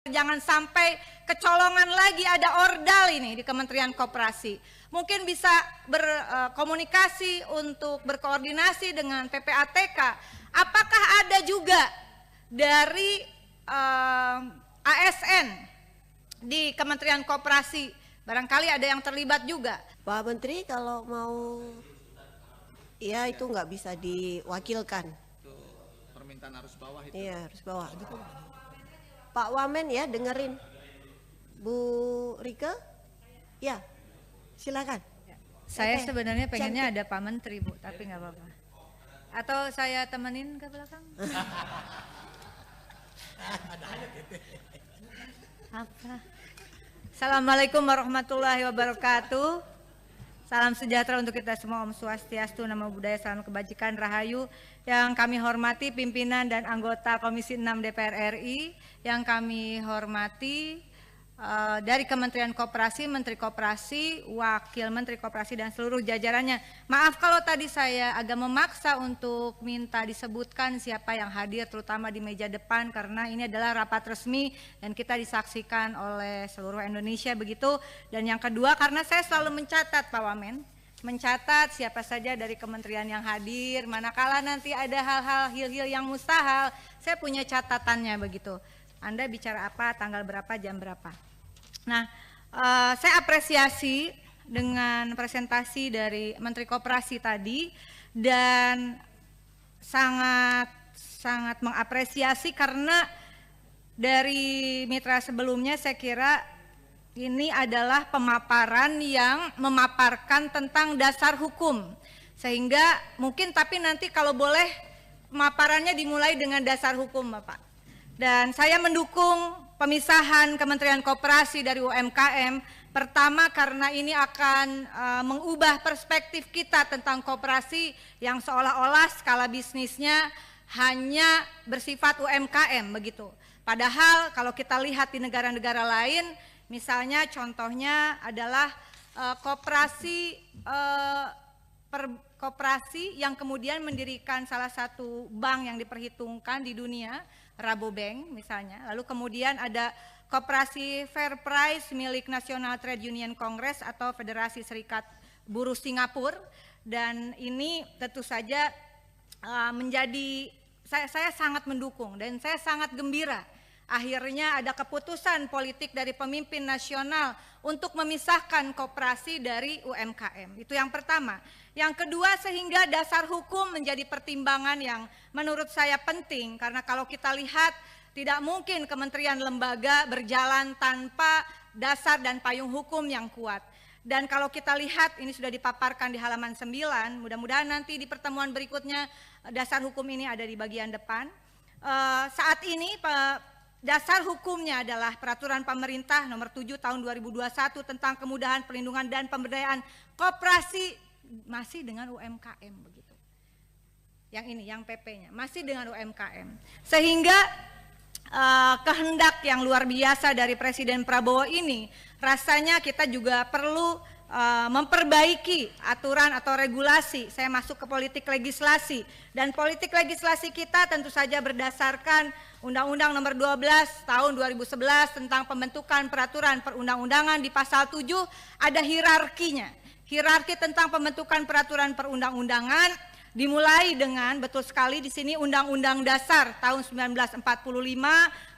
Jangan sampai kecolongan lagi ada ordal ini di Kementerian Koperasi. Mungkin bisa berkomunikasi untuk berkoordinasi dengan PPATK. Apakah ada juga dari ASN di Kementerian Koperasi? Barangkali ada yang terlibat juga. Pak Menteri kalau mau, ya itu nggak bisa diwakilkan. Itu permintaan arus bawah itu. Iya, arus bawah. Pak Wamen ya dengerin. Bu Rike, ya silakan. Saya sebenarnya pengennya ada Pak Menteri, Bu, tapi nggak apa-apa. Atau saya temenin ke belakang? Apa? Assalamualaikum warahmatullahi wabarakatuh. Salam sejahtera untuk kita semua, Om Swastiastu, Namo Buddhaya, salam kebajikan, rahayu. Yang kami hormati pimpinan dan anggota Komisi 6 DPR RI, yang kami hormati dari Kementerian Koperasi, Menteri Koperasi, Wakil Menteri Koperasi dan seluruh jajarannya. Maaf kalau tadi saya agak memaksa untuk minta disebutkan siapa yang hadir terutama di meja depan karena ini adalah rapat resmi dan kita disaksikan oleh seluruh Indonesia begitu. Dan yang kedua karena saya selalu mencatat Pak Wamen, mencatat siapa saja dari kementerian yang hadir, manakala nanti ada hal-hal hil-hil yang mustahil, saya punya catatannya begitu. Anda bicara apa, tanggal berapa, jam berapa. Nah, saya apresiasi dengan presentasi dari Menteri Koperasi tadi dan sangat mengapresiasi karena dari mitra sebelumnya saya kira ini adalah pemaparan yang memaparkan tentang dasar hukum sehingga mungkin tapi nanti kalau boleh pemaparannya dimulai dengan dasar hukum Bapak. Dan saya mendukung pemisahan Kementerian Koperasi dari UMKM, pertama karena ini akan mengubah perspektif kita tentang koperasi yang seolah-olah skala bisnisnya hanya bersifat UMKM begitu. Padahal kalau kita lihat di negara-negara lain, misalnya contohnya adalah koperasi yang kemudian mendirikan salah satu bank yang diperhitungkan di dunia, Rabobank misalnya, lalu kemudian ada Koperasi Fair Price milik National Trade Union Congress atau Federasi Serikat Buruh Singapura, dan ini tentu saja menjadi saya sangat mendukung dan saya sangat gembira akhirnya ada keputusan politik dari pemimpin nasional untuk memisahkan koperasi dari UMKM. Itu yang pertama. Yang kedua, sehingga dasar hukum menjadi pertimbangan yang menurut saya penting, karena kalau kita lihat tidak mungkin kementerian lembaga berjalan tanpa dasar dan payung hukum yang kuat. Dan kalau kita lihat ini sudah dipaparkan di halaman 9, mudah-mudahan nanti di pertemuan berikutnya dasar hukum ini ada di bagian depan. Saat ini dasar hukumnya adalah Peraturan Pemerintah Nomor 7 Tahun 2021 tentang kemudahan perlindungan dan pemberdayaan koperasi masih dengan UMKM begitu. Yang ini, yang PP-nya masih dengan UMKM. Sehingga kehendak yang luar biasa dari Presiden Prabowo ini rasanya kita juga perlu memperbaiki aturan atau regulasi. Saya masuk ke politik legislasi dan politik legislasi kita tentu saja berdasarkan Undang-Undang Nomor 12 Tahun 2011 tentang pembentukan peraturan perundang-undangan. Di pasal 7 ada hierarkinya. Hierarki tentang pembentukan peraturan perundang-undangan dimulai dengan betul sekali di sini Undang-Undang Dasar tahun 1945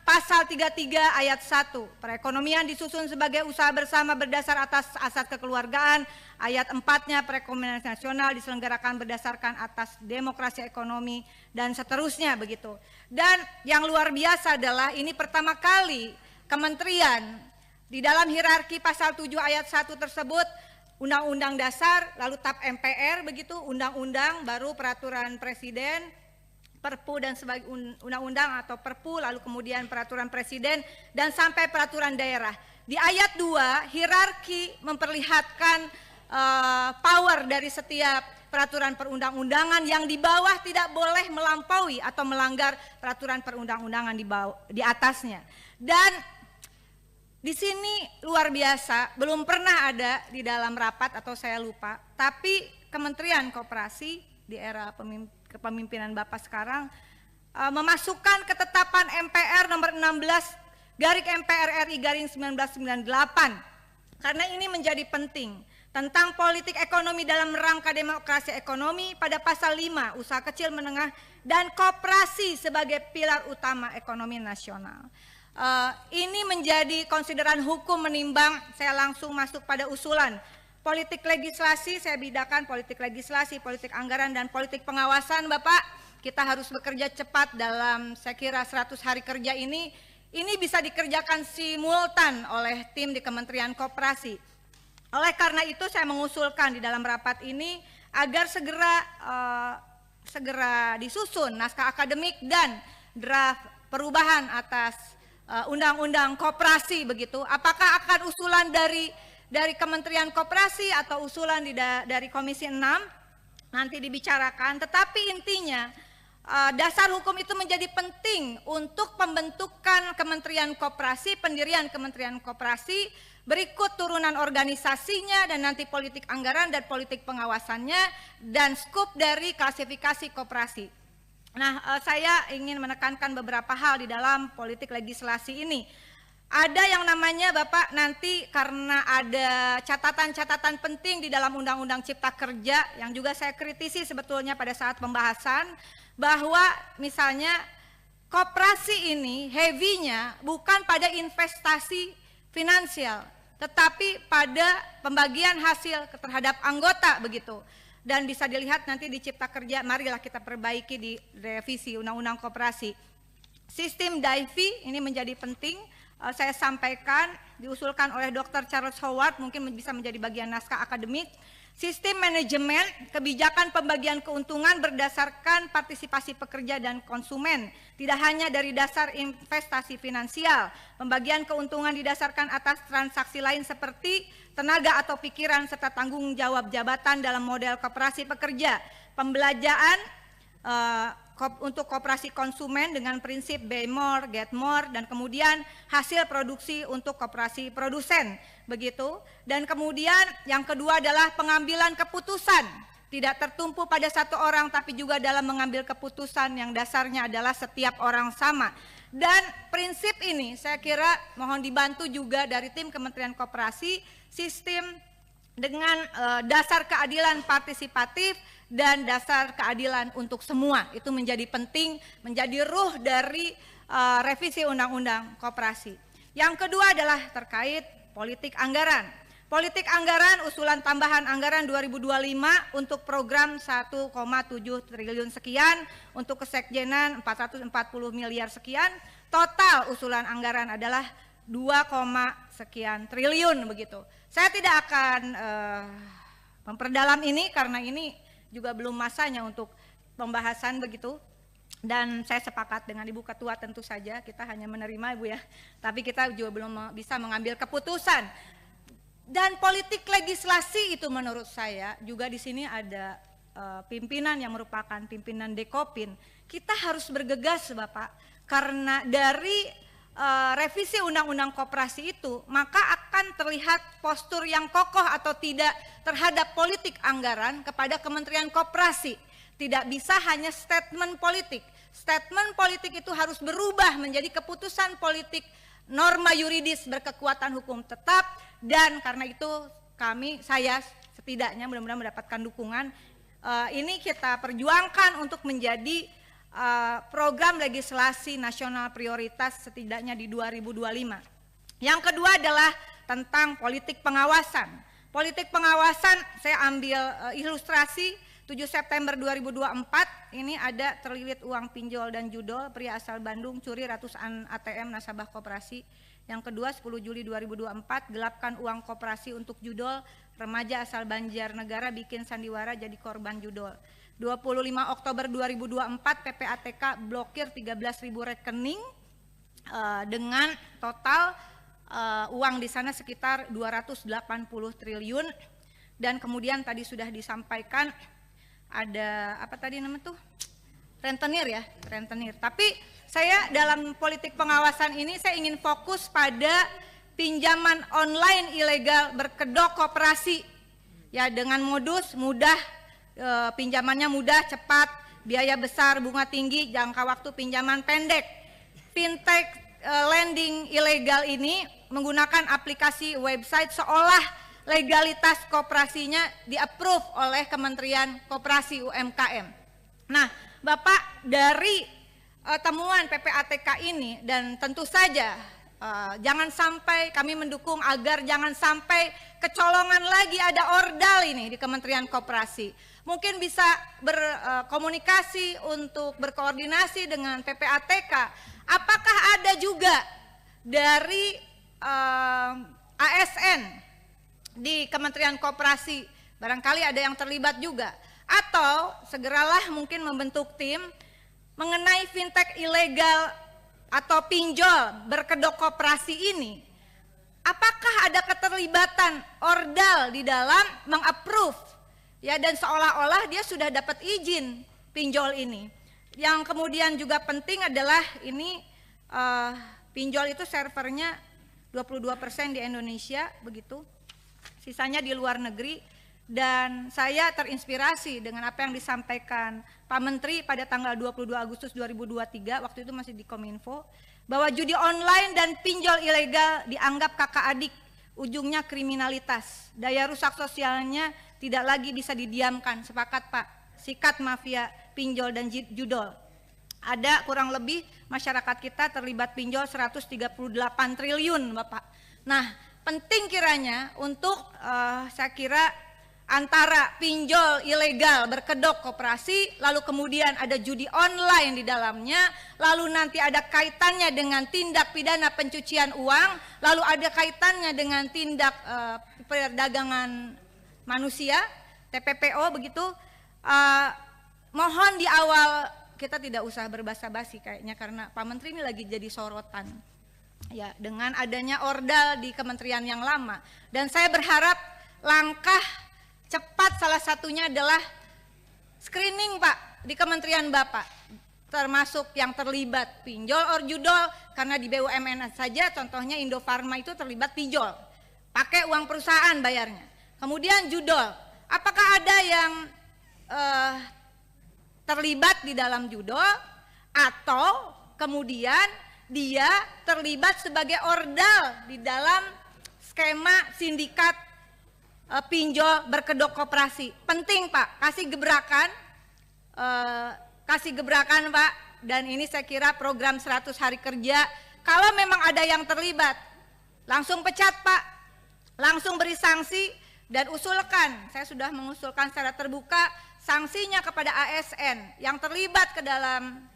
pasal 33 ayat 1. Perekonomian disusun sebagai usaha bersama berdasar atas asas kekeluargaan. Ayat 4-nya perekonomian nasional diselenggarakan berdasarkan atas demokrasi ekonomi dan seterusnya begitu. Dan yang luar biasa adalah ini pertama kali kementerian di dalam hierarki pasal 7 ayat 1 tersebut Undang-Undang Dasar, lalu TAP MPR begitu, undang-undang, baru peraturan presiden, Perpu dan sebagai undang-undang atau Perpu, lalu kemudian peraturan presiden dan sampai peraturan daerah. Di ayat 2 hierarki memperlihatkan power dari setiap peraturan perundang-undangan yang di bawah tidak boleh melampaui atau melanggar peraturan perundang-undangan di atasnya. Dan di sini luar biasa, belum pernah ada di dalam rapat atau saya lupa, tapi Kementerian Koperasi di era kepemimpinan Bapak sekarang memasukkan ketetapan MPR nomor 16 MPR RI garing 1998. Karena ini menjadi penting. Tentang politik ekonomi dalam rangka demokrasi ekonomi pada pasal 5, usaha kecil menengah dan koperasi sebagai pilar utama ekonomi nasional. Ini menjadi konsideran hukum menimbang. Saya langsung masuk pada usulan. Politik legislasi, saya bedakan politik legislasi, politik anggaran, dan politik pengawasan. Bapak, kita harus bekerja cepat dalam saya kira 100 hari kerja ini. Ini bisa dikerjakan simultan oleh tim di Kementerian Koperasi. Oleh karena itu saya mengusulkan di dalam rapat ini agar segera disusun naskah akademik dan draft perubahan atas undang-undang koperasi begitu. Apakah akan usulan dari Kementerian Koperasi atau usulan dari Komisi 6 nanti dibicarakan, tetapi intinya dasar hukum itu menjadi penting untuk pembentukan Kementerian Koperasi, pendirian Kementerian Koperasi, berikut turunan organisasinya dan nanti politik anggaran dan politik pengawasannya dan skup dari klasifikasi koperasi. Nah, saya ingin menekankan beberapa hal di dalam politik legislasi ini. Ada yang namanya Bapak nanti karena ada catatan-catatan penting di dalam Undang-Undang Cipta Kerja yang juga saya kritisi sebetulnya pada saat pembahasan, bahwa misalnya koperasi ini heavy-nya bukan pada investasi finansial, tetapi pada pembagian hasil terhadap anggota begitu. Dan bisa dilihat nanti di Cipta Kerja, marilah kita perbaiki di revisi Undang-Undang Koperasi. Sistem DAIFI ini menjadi penting, saya sampaikan, diusulkan oleh Dr. Charles Howard, mungkin bisa menjadi bagian naskah akademik. Sistem manajemen kebijakan pembagian keuntungan berdasarkan partisipasi pekerja dan konsumen, tidak hanya dari dasar investasi finansial. Pembagian keuntungan didasarkan atas transaksi lain seperti tenaga atau pikiran serta tanggung jawab jabatan dalam model koperasi pekerja. Pembelajaran untuk koperasi konsumen dengan prinsip buy more, get more, dan kemudian hasil produksi untuk koperasi produsen, begitu. Dan kemudian yang kedua adalah pengambilan keputusan, tidak tertumpu pada satu orang tapi juga dalam mengambil keputusan yang dasarnya adalah setiap orang sama. Dan prinsip ini saya kira mohon dibantu juga dari tim Kementerian Koperasi, sistem dengan dasar keadilan partisipatif dan dasar keadilan untuk semua. Itu menjadi penting, menjadi ruh dari revisi Undang-Undang Koperasi. Yang kedua adalah terkait politik anggaran. Politik anggaran, usulan tambahan anggaran 2025 untuk program 1,7 triliun sekian, untuk kesekjenan 440 miliar sekian, total usulan anggaran adalah 2, sekian triliun begitu. Saya tidak akan memperdalam ini karena ini juga belum masanya untuk pembahasan begitu. Dan saya sepakat dengan Ibu Ketua tentu saja kita hanya menerima Ibu ya. Tapi kita juga belum bisa mengambil keputusan. Dan politik legislasi itu menurut saya juga di sini ada pimpinan yang merupakan pimpinan Dekopin. Kita harus bergegas Bapak karena dari revisi Undang-Undang Koperasi itu maka akan terlihat postur yang kokoh atau tidak terhadap politik anggaran kepada Kementerian Koperasi. Tidak bisa hanya statement politik. Statement politik itu harus berubah menjadi keputusan politik, norma yuridis berkekuatan hukum tetap, dan karena itu saya setidaknya mudah-mudahan mendapatkan dukungan. Ini kita perjuangkan untuk menjadi program legislasi nasional prioritas setidaknya di 2025. Yang kedua adalah tentang politik pengawasan. Politik pengawasan saya ambil ilustrasi 7 September 2024 ini ada terlilit uang pinjol dan judol, pria asal Bandung curi ratusan ATM nasabah koperasi. Yang kedua 10 Juli 2024 gelapkan uang koperasi untuk judol, remaja asal Banjarnegara bikin sandiwara jadi korban judol. 25 Oktober 2024 PPATK blokir 13.000 rekening dengan total uang di sana sekitar 280 triliun. Dan kemudian tadi sudah disampaikan ada apa tadi namanya tuh? Rentenir ya, rentenir. Tapi saya dalam politik pengawasan ini saya ingin fokus pada pinjaman online ilegal berkedok koperasi. Ya dengan modus mudah, pinjamannya mudah, cepat, biaya besar, bunga tinggi, jangka waktu pinjaman pendek. Fintech lending ilegal ini menggunakan aplikasi website seolah legalitas koperasinya di-approve oleh Kementerian Koperasi UMKM. Nah, Bapak, dari temuan PPATK ini, dan tentu saja jangan sampai kami mendukung agar jangan sampai kecolongan lagi ada ordal ini di Kementerian Koperasi. Mungkin bisa berkomunikasi untuk berkoordinasi dengan PPATK. Apakah ada juga dari ASN di Kementerian Koperasi, barangkali ada yang terlibat juga, atau segeralah mungkin membentuk tim mengenai fintech ilegal atau pinjol berkedok koperasi ini. Apakah ada keterlibatan ordal di dalam mengapprove, ya, dan seolah-olah dia sudah dapat izin pinjol ini. Yang kemudian juga penting adalah ini pinjol itu servernya 22% di Indonesia begitu, sisanya di luar negeri. Dan saya terinspirasi dengan apa yang disampaikan Pak Menteri pada tanggal 22 Agustus 2023, waktu itu masih di Kominfo, bahwa judi online dan pinjol ilegal dianggap kakak adik, ujungnya kriminalitas. Daya rusak sosialnya tidak lagi bisa didiamkan. Sepakat Pak, sikat mafia pinjol dan judol. Ada kurang lebih masyarakat kita terlibat pinjol 138 triliun Bapak. Nah, penting kiranya untuk saya kira antara pinjol ilegal berkedok koperasi, lalu kemudian ada judi online di dalamnya, lalu nanti ada kaitannya dengan tindak pidana pencucian uang, lalu ada kaitannya dengan tindak perdagangan manusia, TPPO begitu. Mohon di awal kita tidak usah berbasa-basi kayaknya, karena Pak Menteri ini lagi jadi sorotan. Ya, dengan adanya ordal di kementerian yang lama, dan saya berharap langkah cepat salah satunya adalah screening Pak di kementerian Bapak, termasuk yang terlibat pinjol or judol, karena di BUMN saja contohnya Indofarma itu terlibat pinjol, pakai uang perusahaan bayarnya. Kemudian judol, apakah ada yang terlibat di dalam judol, atau kemudian dia terlibat sebagai ordal di dalam skema sindikat pinjol berkedok koperasi. Penting Pak, kasih gebrakan Pak, dan ini saya kira program 100 hari kerja, kalau memang ada yang terlibat, langsung pecat Pak, langsung beri sanksi, dan usulkan, saya sudah mengusulkan secara terbuka, sanksinya kepada ASN yang terlibat ke dalam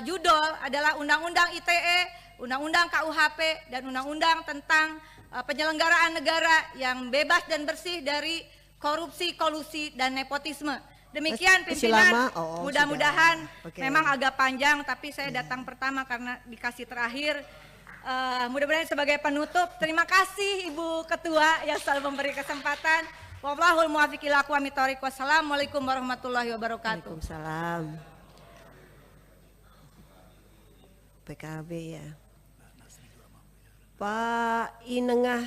judol adalah Undang-Undang ITE, Undang-Undang KUHP, dan Undang-Undang tentang penyelenggaraan negara yang bebas dan bersih dari korupsi, kolusi, dan nepotisme. Demikian pimpinan, mudah-mudahan memang agak panjang, tapi saya datang pertama karena dikasih terakhir. Mudah-mudahan sebagai penutup, terima kasih Ibu Ketua yang selalu memberi kesempatan. Wallahul muwaffiq ila aqwamit thoriq. Wassalamualaikum warahmatullahi wabarakatuh. Waalaikumsalam. PKB ya. Pak Inengah